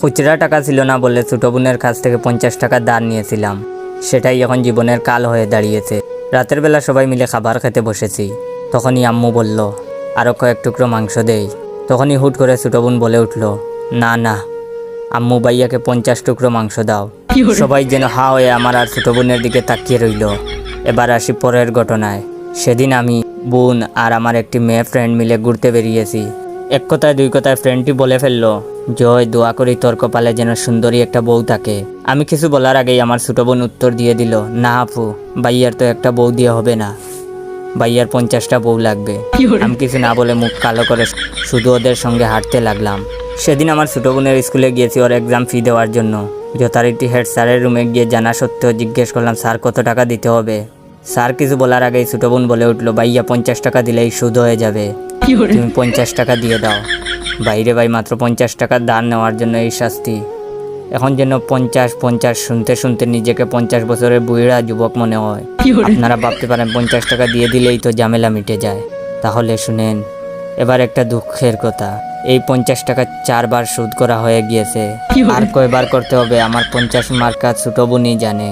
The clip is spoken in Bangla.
খুচরা টাকা ছিল না বলে ছোটো বোনের কাছ থেকে 50 টাকা ধার নিয়েছিলাম। সেটাই এখন জীবনের কাল হয়ে দাঁড়িয়েছে। রাতের বেলা সবাই মিলে খাবার খেতে বসেছি। তখনই আম্মু বলল, আরও কয়েক টুকরো মাংস দেই। তখনই হুট করে ছোটো বোন বলে উঠল, না না আম্মু, ভাইয়াকে 50 টুকরো মাংস দাও। সবাই যেন হা হয়ে আমার আর ছোটো বোনের দিকে তাকিয়ে রইল। এবার আসি পরের ঘটনায়। সেদিন আমি, বোন আর আমার একটি মেয়ে ফ্রেন্ড মিলে ঘুরতে বেরিয়েছি। এক কথায় দুই কথায় ফ্রেন্ডটি বলে ফেললো, জয় দোয়া করি তোর কপালে যেন সুন্দরী একটা বউ থাকে। আমি কিছু বলার আগেই আমার ছোটো বোন উত্তর দিয়ে দিল, না আপু, ভাইয়ার তো একটা বউ দিয়ে হবে না, ভাইয়ার 50টা বউ লাগবে। আমি কিছু না বলে মুখ কালো করে শুধু ওদের সঙ্গে হাঁটতে লাগলাম। সেদিন আমার ছোটো বোনের স্কুলে গিয়েছি ওর এক্সাম ফি দেওয়ার জন্য। যথারীতি হেড স্যারের রুমে গিয়ে জানা সত্ত্বেও জিজ্ঞেস করলাম, স্যার কত টাকা দিতে হবে? স্যার কিছু বলার আগেই ছোটো বোন বলে উঠলো, ভাইয়া 50 টাকা দিলেই সুদ হয়ে যাবে, তুমি 50 টাকা দিয়ে দাও। বাইরে ভাই, মাত্র 50 টাকা ধার নেওয়ার জন্য এই শাস্তি। এখন যেন 50 শুনতে শুনতে নিজেকে 50 বছরের বুড়া যুবক মনে হয়। আপনারা ভাবতে পারেন 50 টাকা দিয়ে দিলেই তো ঝামেলা মিটে যায়। তাহলে শুনেন এবার একটা দুঃখের কথা, এই 50 টাকা 4 বার সুদ করা হয়ে গিয়েছে। আর কয়বার করতে হবে আমার 50 মার্কা ছোটো বোনই জানে।